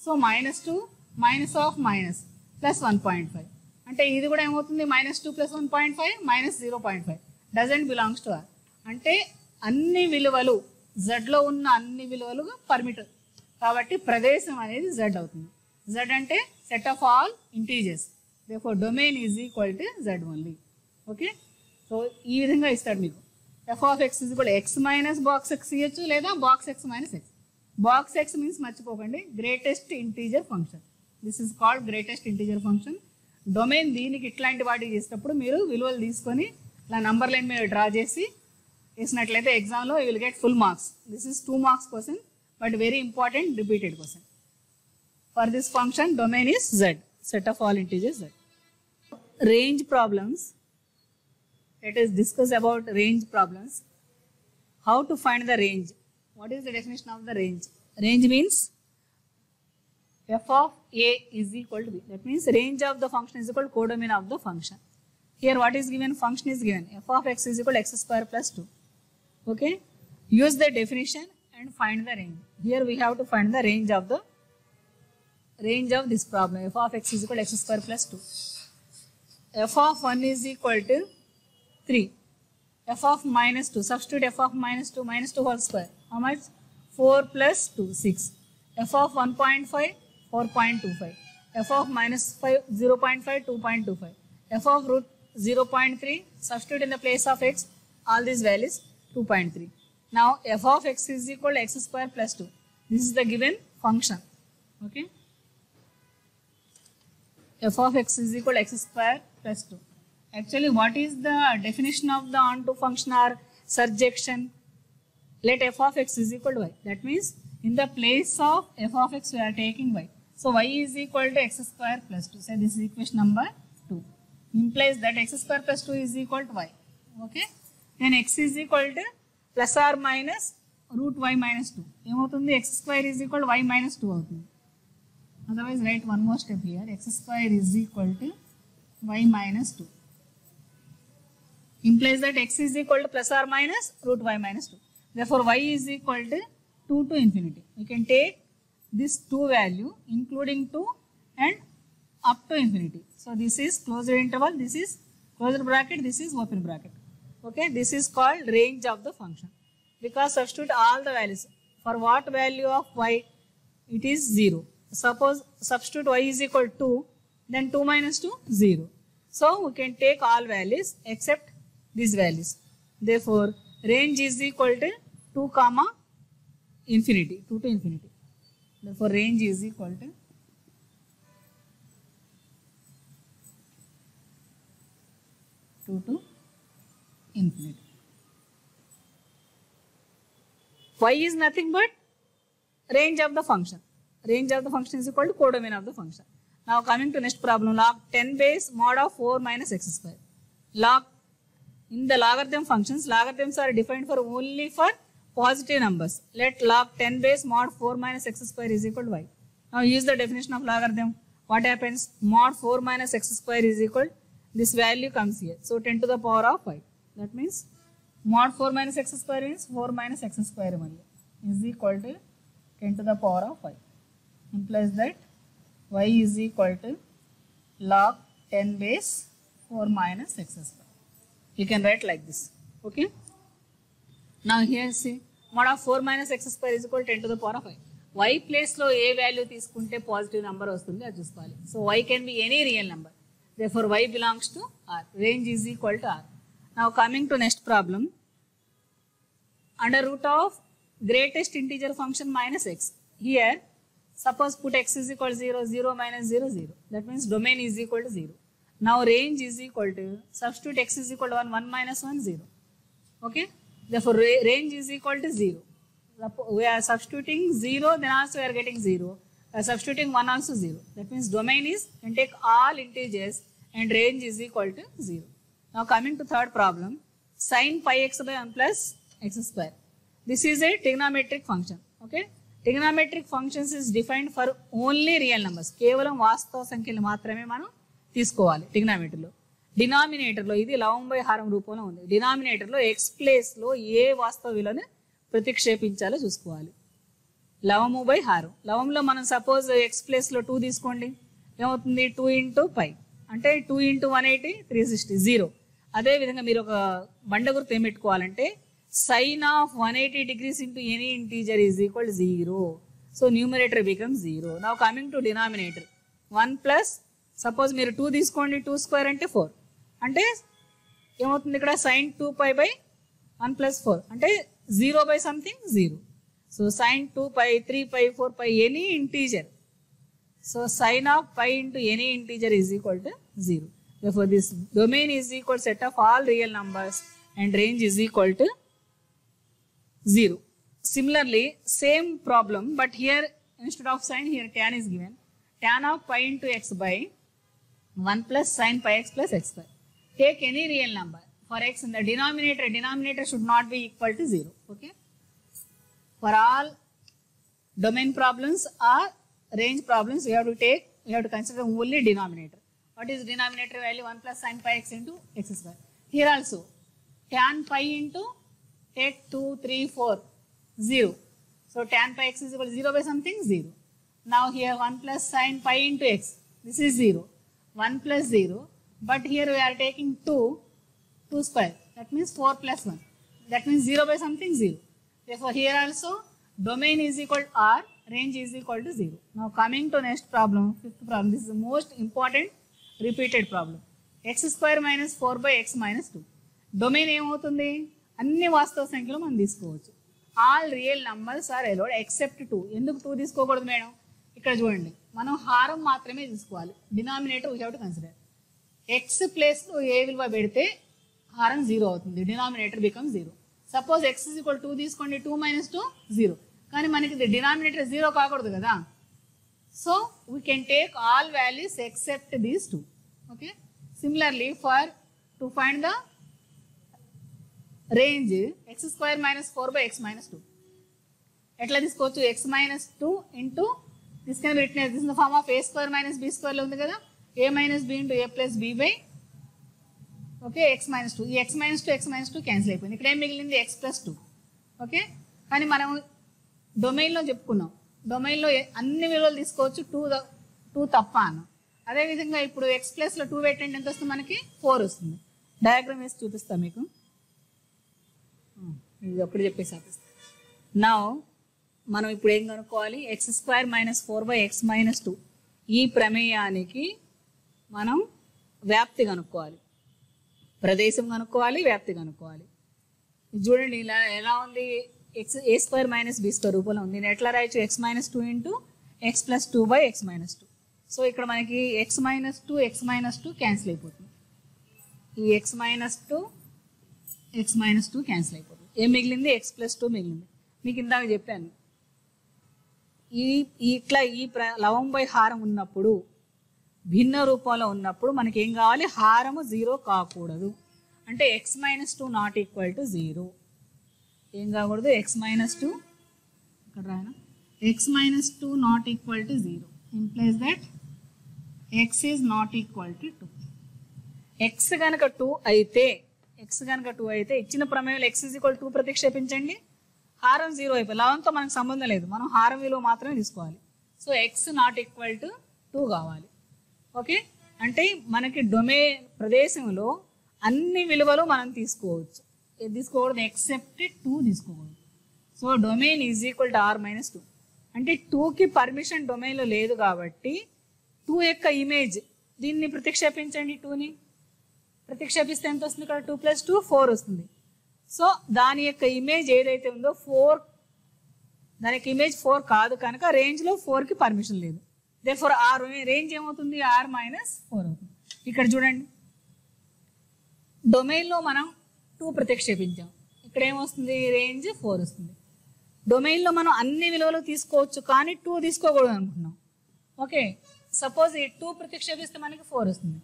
S1: సో -2 -(-) అంటే ఇది కూడా ఏమవుతుంది? -2 + 1.5 -0.5 డజంట్ బిలాంగ్స్ టు r. అంటే అన్ని విలువలు జడ్లో ఉన్న అన్ని విలువలు పర్మిట్, కాబట్టి ప్రదేశం అనేది z అవుతుంది. z అంటే set of all integers, therefore domain is equal to z only. Okay, so ఈ విధంగా ఇస్తాడు మీకు. f(x) x minus box x ఇవ్వచ్చు, లేదా box x minus x. Box x means మర్చిపోకండి greatest integer function. This is called greatest integer function. Domain దీనికి ఇట్లాంటి వాటికి చేసేటప్పుడు మీరు విలువలు తీసుకొని ఇలా నంబర్ లైన్ మీద డ్రా చేసి వేసినట్లయితే ఎగ్జామ్లో you will get full marks. This is 2 marks question, but very important repeated question. For this function domain is z, set of all integers z. Range problems. Let us discuss about range problems. How to find the range? What is the definition of the range? Range means f of a is equal to b. That means range of the function is equal to codomain of the function. Here what is given? Function is given. F of x is equal to x² + 2. Okay. Use the definition and find the range. Here we have to find the range of this problem. F of x is equal to x² + 2. F of 1 is equal to 3. F of -2. Substitute f of -2 whole square. How much? 4 + 2 6. F of 1.5 4.25. F of -5 0.5 2.25. F of √0.3. Substitute in the place of x all these values 2.3. Now f of x is equal to x² + 2. This is the given function. Okay. F of x is equal to x² + 2. Actually, what is the definition of the onto function or surjection? Let f of x is equal to y. That means in the place of f of x we are taking y. So y is equal to x² + 2. Say this is equation number 2. Implies that x² + 2 is equal to y. Okay. Then x is equal to plus or minus √y - 2. ఏమవుతుంది? x² is equal to y - 2 అవుతుంది. Otherwise write one more step here. x² is equal to y - 2. Implies that x is equal to plus or minus √y - 2. Therefore y is equal to 2 to infinity. We can take this 2 value including 2 and up to infinity. So this is closed interval, this is closed bracket, this is open bracket. Okay, this is called range of the function. Because substitute all the values. For what value of y? It is 0. Suppose substitute y is equal to 2, then 2 minus 2, 0. So we can take all values except these values. Therefore, range is equal to 2 comma infinity, 2 to infinity. Therefore, range is equal to 2 to infinity. Y is nothing but range of the function. Range of the function is equal to codomain of the function. Now coming to next problem, log 10 base mod of 4 minus x square. Log, in the logarithm functions, logarithms are defined for only for positive numbers. Let log 10 base mod 4 minus x square is equal to y. Now use the definition of logarithm. What happens? Mod 4 minus x square is equal, this value comes here. So 10 to the power of y. That means mod 4 minus x square means 4 minus x square only is equal to 10 to the power of y. Implies that y is equal to log 10 base 4 minus x square. You can write like this. Okay. Now here see, mod of 4 minus x square is equal to 10 to the power of y. Y place lo a value తీసుకుంటే positive number వస్తుంది అది చూసుకోవాలి. So y can be any real number. Therefore y belongs to R. Range is equal to R. Now coming to next problem. Under root of greatest integer function minus x. Here suppose put x is equal to 0, 0 minus 0, 0. That means domain is equal to 0. Now range is equal to, substitute x is equal to 1, 1 minus 1, 0. Okay. Therefore range is equal to 0. We are substituting 0, then also we are getting 0. Substituting 1 also 0. That means domain is, and take all integers and range is equal to 0. Now coming to third problem, sin pi x by 1 plus x square. This is a trigonometric function. Okay. Trigonometric functions is defined for only real numbers. కేవలం వాస్తవ సంఖ్యలు మాత్రమే మనం తీసుకోవాలి ట్రిగ్నోమెట్రీలో. డినామినేటర్లో ఇది లవం by హారం రూపంలో ఉంది. డినామినేటర్లో ఎక్స్ ప్లేస్లో ఏ వాస్తవ విలువను ప్రతిక్షేపించాలో చూసుకోవాలి. లవము బై హారం. లవంలో మనం సపోజ్ ఎక్స్ ప్లేస్లో 2 తీసుకోండి, ఏమవుతుంది? 2 ఇంటూ పై అంటే 2 ఇంటూ 180, 360, 0. అదేవిధంగా మీరు ఒక బండ గుర్తు ఏం పెట్టుకోవాలంటే sin of 180 degrees into any integer is equal to 0. So numerator becomes 0. Now coming to denominator, 1 plus, suppose మీరు 2 తీసుకోండి, 2 square అంటే 4. అంటే ఏమవుతుంది ఇక్కడ? sin 2 pi by 1 plus 4 అంటే 0 by something 0. So sin 2 pi, 3 pi, 4 pi, any integer. So sin of pi into any integer is equal to 0. Therefore this domain is equal to set of all real numbers and range is equal to 0. Similarly, same problem, but here instead of sin, here tan is given. Tan of pi into x by 1 plus sin pi x plus x square. Take any real number. For x in the denominator, denominator should not be equal to 0. Okay. For all domain problems or range problems, we have to consider only denominator. What is denominator value? 1 plus sin pi x into x square. Here also, tan pi into, take 2, 3, 4, 0. So tan pi x is equal to 0 by something, 0. Now here 1 plus sin pi into x. This is 0. 1 plus 0. But here we are taking 2 square. That means 4 plus 1. That means 0 by something, 0. Therefore here also domain is equal to R, range is equal to 0. Now coming to next problem, fifth problem. This is the most important repeated problem. X square minus 4 by x minus 2. Domain ఏమవుతుంది? అన్ని వాస్తవ సంఖ్యలు మనం తీసుకోవచ్చు. All real numbers are allowed except 2. ఎందుకు 2 తీసుకోకూడదు madam? ఇక్కడ చూడండి, మనం హారం మాత్రమే తీసుకోవాలి. Denominator we have to consider. X ప్లేస్లో ఏ విలువ పెడితే హారం 0 అవుతుంది. Denominator become 0. Suppose X is equal 2 తీసుకోండి, 2 minus 2, 0. కానీ మనకి డినామినేటర్ 0 కాకూడదు కదా. So we can take all values except these 2. Okay. Similarly for to find the range, x square minus 4 by x minus 2. ఎట్లా తీసుకోవచ్చు? x minus 2 into, this can be written as this in the form of a square minus b square లో ఉంది కదా, a minus b into a plus b by, okay, x minus 2. ఈ x minus 2 cancel అయిపోయింది. ఇక్కడ ఏం మిగిలింది? x plus 2. Okay. కానీ మనం డొమైన్లో చెప్పుకున్నాం, డొమైన్లో అన్ని విలువలు తీసుకోవచ్చు, 2 తప్ప అన్న. అదేవిధంగా ఇప్పుడు ఎక్స్ ప్లస్లో 2 పెట్టండి ఎంత వస్తుంది మనకి 4 వస్తుంది. డయాగ్రామ్ వేసి చూపిస్తాను మీకు. ఇది అప్పుడు చెప్పేసి ఆపిస్తాను. నా మనం ఇప్పుడు ఏం కనుక్కోవాలి? x² - 4/x - 2 ఈ ప్రమేయానికి మనం వ్యాప్తి కనుక్కోవాలి, ప్రదేశం కనుక్కోవాలి, వ్యాప్తి కనుక్కోవాలి. చూడండి ఇలా ఎలా ఉంది, a² - b² రూపంలో ఉంది. నేను ఎట్లా రాయొచ్చు? x - 2 × x + 2/x - 2. సో ఇక్కడ మనకి x - 2 క్యాన్సిల్ అయిపోతుంది. ఈ x - 2 క్యాన్సిల్ అయిపోతుంది. ఏం మిగిలింది? x + 2 మిగిలింది. మీకు ఇందాక చెప్పాను, ఇట్లా లవంబై హారం ఉన్నప్పుడు, భిన్న రూపంలో ఉన్నప్పుడు మనకి ఏం కావాలి? హారము 0 కాకూడదు. అంటే x - 2 ≠ 0. ఏం కాకూడదు? x - 2 ఇక్కడ రాయనా? x - 2 ≠ 0 implies that x is not equal to 2. x కనుక 2 అయితే ఇచ్చిన ప్రమేయంలో x = 2 ప్రతిక్షేపించండి, హారం 0 అయిపోయి లవంతో మనకు సంబంధం లేదు, మనం హారం విలువ మాత్రమే తీసుకోవాలి. సో x ≠ 2 కావాలి. ఓకే, అంటే మనకి డొమైన్ ప్రదేశంలో అన్ని విలువలు మనం తీసుకోవచ్చు. ఏది తీసుకోకూడదు? ఎక్సెప్ట్ 2 తీసుకోకూడదు. So domain is equal to r - 2. అంటే 2కి పర్మిషన్ డొమైన్లో లేదు కాబట్టి 2 యొక్క ఇమేజ్ దీన్ని ప్రతిక్షేపించండి. 2ని ప్రతిక్షేపిస్తే ఎంత వస్తుంది? ఇక్కడ 2 + 2 4 వస్తుంది. సో దాని యొక్క ఇమేజ్ ఏదైతే ఉందో 4, దానికి ఇమేజ్ 4 కాదు కనుక రేంజ్లో 4కి పర్మిషన్ లేదు. దేర్ఫోర్ ఆ రేంజ్ ఏమవుతుంది? r - 4 అవుతుంది. ఇక్కడ చూడండి, డొమైన్లో మనం 2 ప్రతిక్షేపించాం, ఇక్కడ ఏమొస్తుంది? రేంజ్ 4 వస్తుంది. డొమైన్లో మనం అన్ని విలువలు తీసుకోవచ్చు కానీ 2 తీసుకోకూడదు అనుకున్నాం. ఓకే, సపోజ్ ఈ 2 ప్రతిక్షేపిస్తే మనకి 4 వస్తుంది.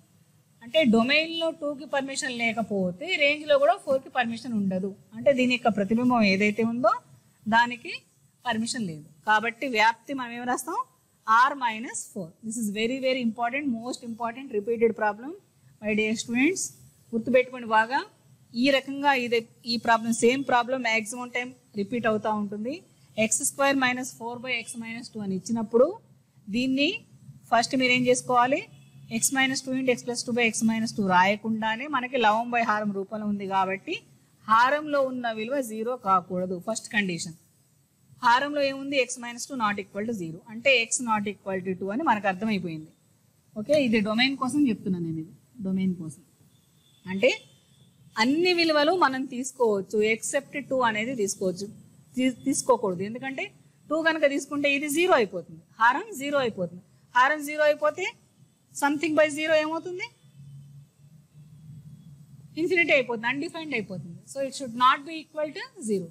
S1: అంటే డొమైన్లో 2కి పర్మిషన్ లేకపోతే రేంజ్లో కూడా 4కి పర్మిషన్ ఉండదు. అంటే దీని యొక్క ప్రతిబింబం ఏదైతే ఉందో దానికి పర్మిషన్ లేదు. కాబట్టి వ్యాప్తి మనం ఏం రాస్తాం? r - 4. This is very very important, most important repeated problem my dear students. గుర్తుపెట్టుకోండి బాగా. ఈ రకంగా ఈ problem, same problem maximum time repeat అవుతూ ఉంటుంది. x² - 4/x - 2 అని ఇచ్చినప్పుడు దీన్ని ఫస్ట్ మీరు ఏం చేసుకోవాలి? x - 2 × x + 2/x - 2 రాయకుండానే మనకి లవంబై హారం రూపంలో ఉంది కాబట్టి హారంలో ఉన్న విలువ 0 కాకూడదు. First condition. హారంలో ఏముంది? x - 2 ≠ 0. అంటే x ≠ 2 అని మనకు అర్థమైపోయింది. ఓకే, ఇది డొమైన్ కోసం చెప్తున్నాను నేను, ఇది డొమైన్ కోసం. అంటే అన్ని విలువలు మనం తీసుకోవచ్చు, ఎక్సెప్ట్ 2 అనేది తీసుకోకూడదు. ఎందుకంటే 2 కనుక తీసుకుంటే ఇది 0 అయిపోతుంది, హారం 0 అయిపోతుంది. హారం 0 అయిపోతే సంథింగ్ బై 0 ఏమవుతుంది? ఇన్ఫినిటీ అయిపోతుంది, అన్డిఫైన్డ్ అయిపోతుంది. So it should not be equal to 0.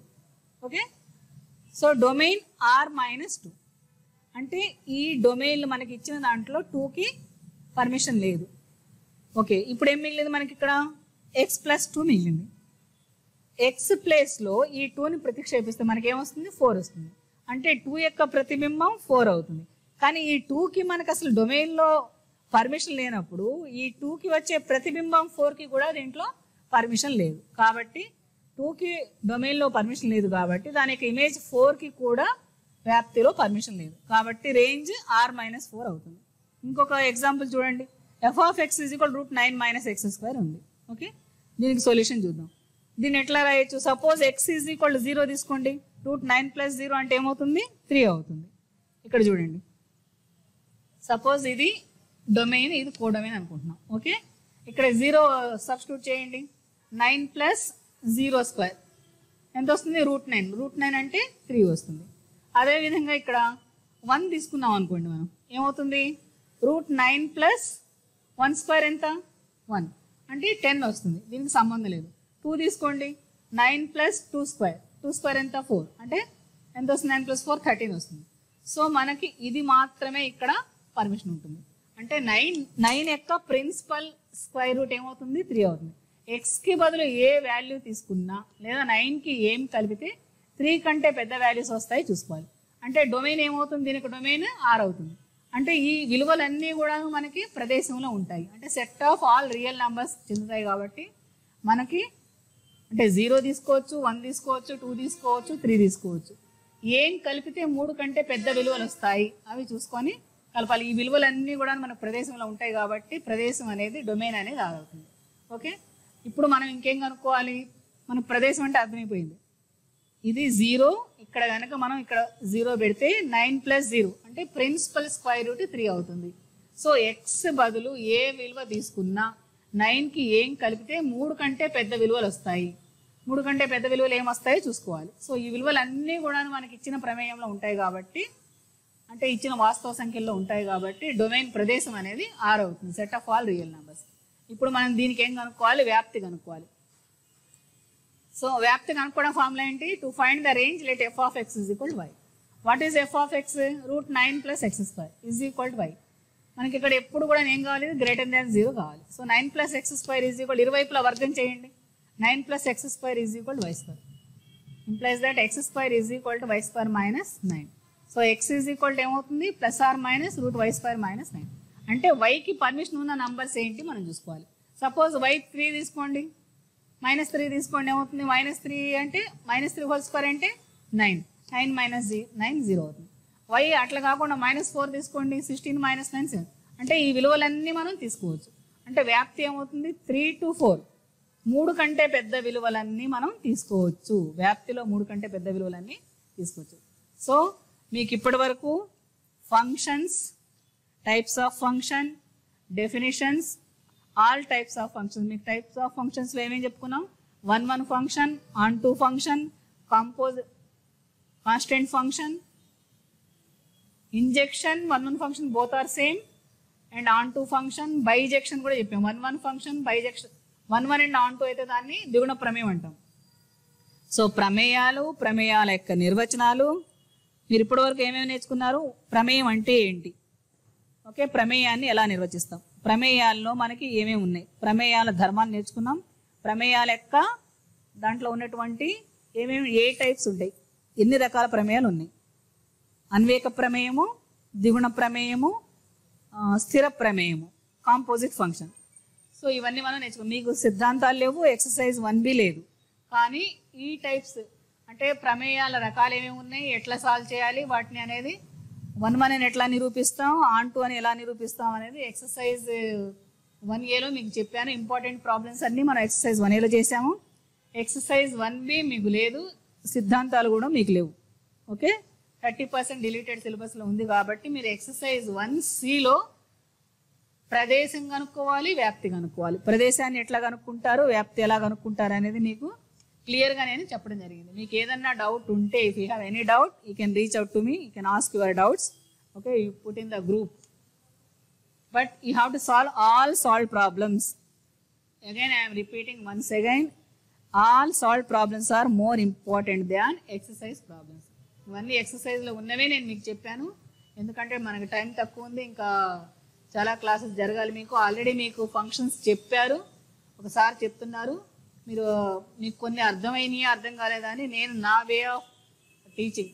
S1: Okay, so domain r - 2 అంటే ఈ డొమైన్లు మనకి ఇచ్చిన దాంట్లో 2కి పర్మిషన్ లేదు. ఓకే, ఇప్పుడు ఏం మిగిలింది మనకి? ఇక్కడ x + 2 మిగిలింది. ఎక్స్ ప్లేస్లో ఈ 2ని ప్రతిక్షేపిస్తే మనకి ఏమొస్తుంది? 4 వస్తుంది. అంటే 2 యొక్క ప్రతిబింబం 4 అవుతుంది. కానీ ఈ 2కి మనకు అసలు డొమైన్లో పర్మిషన్ లేనప్పుడు ఈ 2కి వచ్చే ప్రతిబింబం 4కి కూడా దీంట్లో పర్మిషన్ లేదు. కాబట్టి 2కి డొమైన్లో పర్మిషన్ లేదు కాబట్టి దాని యొక్క ఇమేజ్ 4కి కూడా వ్యాప్తిలో పర్మిషన్ లేదు. కాబట్టి రేంజ్ r - 4 అవుతుంది. ఇంకొక ఎగ్జాంపుల్ చూడండి. f(x) = √9 - x² ఉంది. ఓకే, దీనికి సొల్యూషన్ చూద్దాం. దీన్ని ఎట్లా రాయొచ్చు? సపోజ్ x = 0 తీసుకోండి. √9 + 0 అంటే ఏమవుతుంది? 3 అవుతుంది. ఇక్కడ చూడండి, సపోజ్ ఇది డొమైన్, ఇది కోడొమైన్ అనుకుంటున్నాం. ఓకే, ఇక్కడ 0 సబ్స్టిట్యూట్ చేయండి. 9 + 0² ఎంత వస్తుంది? √9. √9 అంటే 3 వస్తుంది. అదేవిధంగా ఇక్కడ 1 తీసుకున్నాం అనుకోండి, మనం ఏమవుతుంది? √9 + 1² ఎంత? 1 అంటే 10 వస్తుంది. దీనికి సంబంధం లేదు. 2 తీసుకోండి. 9 + 2² 2² ఎంత? 4 అంటే ఎంత వస్తుంది? 9 + 4 13 వస్తుంది. సో మనకి ఇది మాత్రమే ఇక్కడ పర్మిషన్ ఉంటుంది. అంటే 9 యొక్క ప్రిన్సిపల్ స్క్వేర్ రూట్ ఏమవుతుంది? 3 అవుతుంది. ఎక్స్కి బదులు ఏ వాల్యూ తీసుకున్నా లేదా 9కి ఏం కలిపితే 3 కంటే పెద్ద వాల్యూస్ వస్తాయి చూసుకోవాలి. అంటే డొమైన్ ఏమవుతుంది? దీనికి డొమైన్ r అవుతుంది. అంటే ఈ విలువలన్నీ కూడా మనకి ప్రదేశంలో ఉంటాయి. అంటే set of all real numbers చెందుతాయి కాబట్టి మనకి అంటే 0 తీసుకోవచ్చు, 1 తీసుకోవచ్చు, 2 తీసుకోవచ్చు, 3 తీసుకోవచ్చు. ఏం కలిపితే 3 కంటే పెద్ద విలువలు వస్తాయి అవి చూసుకొని కలపాలి. ఈ విలువలన్నీ కూడా మన ప్రదేశంలో ఉంటాయి కాబట్టి ప్రదేశం అనేది డొమైన్ అనేది అవుతుంది. ఓకే, ఇప్పుడు మనం ఇంకేం కనుక్కోవాలి? మనకు ప్రదేశం అంటే అర్థమైపోయింది. ఇది 0, ఇక్కడ కనుక మనం ఇక్కడ 0 పెడితే 9 + 0 అంటే ప్రిన్సిపల్ స్క్వేర్ రూట్ 3 అవుతుంది. సో ఎక్స్ బదులు ఏ విలువ తీసుకున్నా 9కి ఏం కలిపితే 3 కంటే పెద్ద విలువలు వస్తాయి. 3 కంటే పెద్ద విలువలు ఏమొస్తాయో చూసుకోవాలి. సో ఈ విలువలు అన్నీ కూడా మనకి ఇచ్చిన ప్రమేయంలో ఉంటాయి కాబట్టి, అంటే ఇచ్చిన వాస్తవ సంఖ్యల్లో ఉంటాయి కాబట్టి డొమైన్ ప్రదేశం అనేది R అవుతుంది, set of all real numbers. ఇప్పుడు మనం దీనికి ఏం కనుక్కోవాలి? వ్యాప్తి కనుక్కోవాలి. సో వ్యాప్తి కనుక్కోవడం ఫార్ములా ఏంటి? To find the range let f of x is equal to y. What is f of x? √9 + x² is equal to y. మనకి ఇక్కడ ఎప్పుడు కూడా ఏం కావాలి? గ్రేటర్ దాన్ 0 కావాలి. సో 9 + x² is equal, ఇరువైపులా వర్గం చేయండి. 9 + x² is equal to y². implies that x² is equal to y² minus 9. So x is equal to ఏమవుతుంది? ± √y² minus 9. అంటే yకి పర్మిషన్ ఉన్న నంబర్స్ ఏంటి మనం చూసుకోవాలి. సపోజ్ y 3 తీసుకోండి, -3 తీసుకోండి, ఏమవుతుంది? -3 అంటే -3² అంటే 9, 9 0 అవుతుంది. y అట్లా కాకుండా -4 తీసుకోండి, 16 - 9 7 అంటే ఈ విలువలన్నీ మనం తీసుకోవచ్చు. అంటే వ్యాప్తి ఏమవుతుంది? 3 to 4, 3 కంటే పెద్ద విలువలన్నీ మనం తీసుకోవచ్చు. వ్యాప్తిలో 3 కంటే పెద్ద విలువలన్నీ తీసుకోవచ్చు. సో మీకు ఇప్పటి వరకు functions, types of function, definitions, all types of functions. మీకు టైప్స్ ఆఫ్ ఫంక్షన్స్లో ఏమేమి చెప్పుకున్నాం? 1 function, onto function, constant function, injection, 1 function both are same, and onto function, bijection కూడా చెప్పాం. 1 ఫంక్షన్, బైజెక్షన్, 1 అండ్ ఆన్-టు అయితే దాన్ని ద్విగుణ ప్రమేయం అంటాం. సో ప్రమేయాలు, ప్రమేయాల యొక్క నిర్వచనాలు. మీరు ఇప్పటివరకు ఏమేమి నేర్చుకున్నారు? ప్రమేయం అంటే ఏంటి? ఓకే, ప్రమేయాన్ని ఎలా నిర్వచిస్తాం? ప్రమేయాల్లో మనకి ఏమేమి ఉన్నాయి? ప్రమేయాల ధర్మాలు నేర్చుకున్నాం. ప్రమేయాల యొక్క దాంట్లో ఉన్నటువంటి ఏ టైప్స్ ఉంటాయి, ఎన్ని రకాల ప్రమేయాలు ఉన్నాయి? అన్వేక ప్రమేయము, ద్విగుణ ప్రమేయము, స్థిర ప్రమేయము, కాంపోజిట్ ఫంక్షన్. సో ఇవన్నీ మనం నేర్చుకున్నాం. మీకు సిద్ధాంతాలు లేవు, ఎక్సర్సైజ్ 1B లేదు. కానీ ఈ టైప్స్ అంటే ప్రమేయాల రకాలు ఏమేమి ఉన్నాయి, ఎట్లా సాల్వ్ చేయాలి వాటిని అనేది, 1 అని ఎట్లా నిరూపిస్తాం, ఆన్-టు అని ఎలా నిరూపిస్తాం అనేది ఎక్సర్సైజ్ 1Aలో మీకు చెప్పాను. ఇంపార్టెంట్ ప్రాబ్లమ్స్ అన్నీ మనం ఎక్సర్సైజ్ 1Aలో చేసాము. ఎక్సర్సైజ్ 1B మీకు లేదు, సిద్ధాంతాలు కూడా మీకు లేవు. ఓకే, 30% డిలీటెడ్ సిలబస్లో ఉంది కాబట్టి మీరు ఎక్సర్సైజ్ 1Cలో ప్రదేశం కనుక్కోవాలి, వ్యాప్తి కనుక్కోవాలి. ప్రదేశాన్ని ఎట్లా కనుక్కుంటారు, వ్యాప్తి ఎలా కనుక్కుంటారు అనేది మీకు క్లియర్గా నేను చెప్పడం జరిగింది. మీకు ఏదన్నా డౌట్ ఉంటే, if you have any doubt you can reach out to me, you can ask your doubts. Okay, you put in the group, but you have to solve all solved problems. Again I am repeating once again, all solved problems are more important than exercise problems. ఇవన్నీ ఎక్సర్సైజ్లో ఉన్నవే నేను మీకు చెప్పాను, ఎందుకంటే మనకి time తక్కువ ఉంది, ఇంకా చాలా క్లాసెస్ జరగాలి. మీకు ఆల్రెడీ మీకు ఫంక్షన్స్ చెప్పారు, ఒకసారి చెప్తున్నారు. మీకు కొన్ని అర్థమైనవి, అర్థం కాలేదని నేను నా వే ఆఫ్ టీచింగ్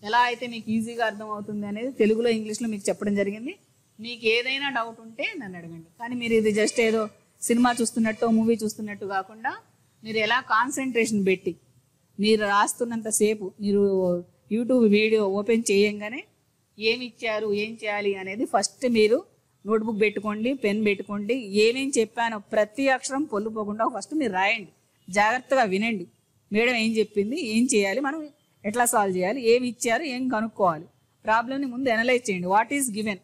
S1: ఎలా అయితే మీకు ఈజీగా అర్థం అవుతుంది అనేది తెలుగులో, ఇంగ్లీష్లో మీకు చెప్పడం జరిగింది. మీకు ఏదైనా డౌట్ ఉంటే నన్ను అడగండి. కానీ మీరు ఇది జస్ట్ ఏదో సినిమా చూస్తున్నట్టు, మూవీ చూస్తున్నట్టు కాకుండా మీరు ఎలా కాన్సన్ట్రేషన్ పెట్టి మీరు రాస్తున్నంతసేపు మీరు యూట్యూబ్ వీడియో ఓపెన్ చేయంగానే ఏమి ఇచ్చారు, ఏం చేయాలి అనేది ఫస్ట్ మీరు నోట్బుక్ పెట్టుకోండి, పెన్ పెట్టుకోండి. ఏమేం చెప్పానో ప్రతి అక్షరం పొల్లుపోకుండా ఫస్ట్ మీరు రాయండి, జాగ్రత్తగా వినండి. మేడం ఏం చెప్పింది, ఏం చేయాలి, మనం ఎట్లా సాల్వ్ చేయాలి, ఏమి ఇచ్చారు, ఏం కనుక్కోవాలి, ప్రాబ్లమ్ని ముందు అనలైజ్ చేయండి. What is given,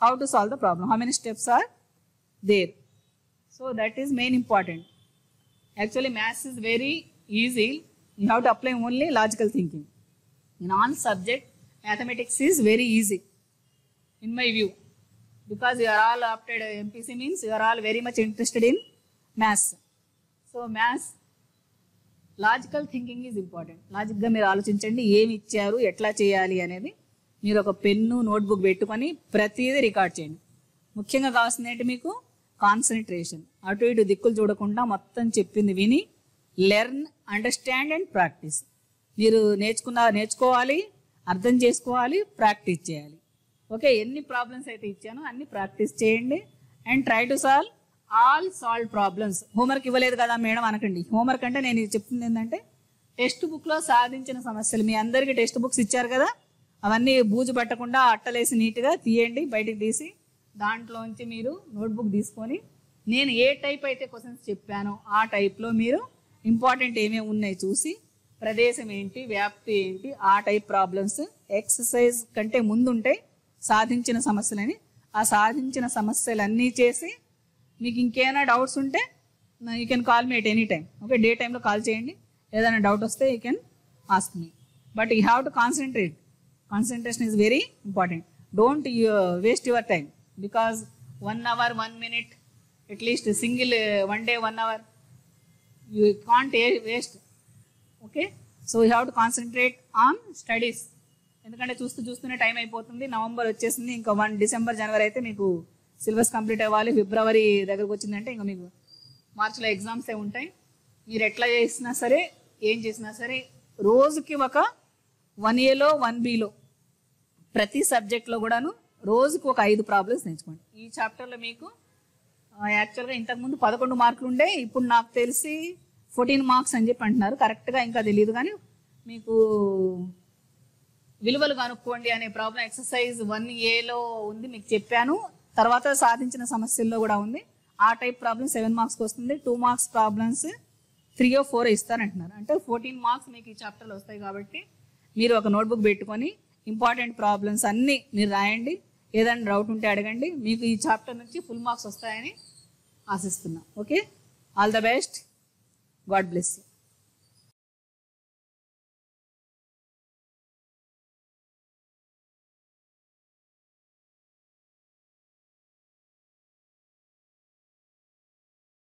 S1: how to solve the problem, how many steps are there. So that is main important. Actually, maths is very easy. You have to apply only logical thinking. In all subject, mathematics is very easy, in my view, because you are all opted MPC means you are all very much interested in maths. So maths, logical thinking is important. Logic ga meer ఆలోచించండి, ఏమి ఇచ్చారు, ఎట్లా చేయాలి అనేది. మీరు ఒక pen, notebook పెట్టుకొని ప్రతిదీ రికార్డ్ చేయండి. ముఖ్యంగా కావాల్సింది ఏంటి మీకు? కాన్సన్ట్రేషన్. అటు ఇటు దిక్కులు చూడకుండా మొత్తం చెప్పింది విని లెర్న్, అండర్స్టాండ్ అండ్ ప్రాక్టీస్. మీరు నేర్చుకోవాలి, అర్థం చేసుకోవాలి, ప్రాక్టీస్ చేయాలి. ఓకే, ఎన్ని ప్రాబ్లమ్స్ అయితే ఇచ్చానో అన్ని ప్రాక్టీస్ చేయండి. And try to solve all solve problems. Homework ఇవ్వలేదు కదా మేడం అనకండి. హోంవర్క్ అంటే నేను చెప్తుంది ఏంటంటే టెక్స్ట్ బుక్లో సాధించిన సమస్యలు. మీ అందరికీ టెక్స్ట్ బుక్స్ ఇచ్చారు కదా, ఆ అవన్నీ బూజు పట్టకుండా అట్టలేసి నీట్గా తీయండి, బయటికి తీసి దాంట్లోంచి మీరు నోట్బుక్ తీసుకొని నేను ఏ టైప్ అయితే క్వశ్చన్స్ చెప్పానో ఆ టైప్లో మీరు ఇంపార్టెంట్ ఏమేమి ఉన్నాయి చూసి ప్రదేశం ఏంటి, వ్యాప్తి ఏంటి, ఆ టైప్ ప్రాబ్లమ్స్ ఎక్సర్సైజ్ కంటే ముందు ఉంటాయి సాధించిన సమస్యలని. ఆ సాధించిన సమస్యలన్నీ చేసి మీకు ఇంకేమైనా డౌట్స్ ఉంటే you can call me at any time. Okay, day టైంలో కాల్ చేయండి. ఏదైనా డౌట్ వస్తే you can ask me. But you have to concentrate. Concentration is very important. Don't waste your time because 1 hour 1 minute at least single one day 1 hour you can't waste. Okay, so you have to concentrate on studies. ఎందుకంటే చూస్తూనే time అయిపోతుంది. November వచ్చేసింది, ఇంకా December జనవరి అయితే మీకు syllabus complete అవ్వాలి. ఫిబ్రవరి దగ్గరకు వచ్చిందంటే ఇంకా మీకు మార్చిలో ఎగ్జామ్సే ఉంటాయి. మీరు ఎట్లా చేసినా సరే ఏం చేసినా సరే రోజుకి ఒక 1Aలో 1Bలో ప్రతి సబ్జెక్ట్లో కూడాను రోజుకి ఒక 5 ప్రాబ్లమ్స్ నేర్చుకోండి. ఈ చాప్టర్లో మీకు యాక్చువల్గా ఇంతకుముందు 11 మార్కులు ఉండే, ఇప్పుడు నాకు తెలిసి 14 మార్క్స్ అని చెప్పి అంటున్నారు. కరెక్ట్గా ఇంకా తెలియదు, కానీ మీకు విలువలు కనుక్కోండి అనే ప్రాబ్లం ఎక్సర్సైజ్ 1Aలో ఉంది, మీకు చెప్పాను. తర్వాత సాధించిన సమస్యల్లో కూడా ఉంది. ఆ టైప్ ప్రాబ్లమ్ 7 మార్క్స్కి వస్తుంది. 2 మార్క్స్ ప్రాబ్లమ్స్ 3 or 4 ఇస్తారంటున్నారు. అంటే 14 మార్క్స్ మీకు ఈ చాప్టర్లో వస్తాయి. కాబట్టి మీరు ఒక నోట్బుక్ పెట్టుకొని ఇంపార్టెంట్ ప్రాబ్లమ్స్ అన్నీ మీరు రాయండి. ఏదైనా డౌట్ ఉంటే అడగండి. మీకు ఈ చాప్టర్ నుంచి ఫుల్ మార్క్స్ వస్తాయని ఆశిస్తున్నా. Okay, all the best. God bless you.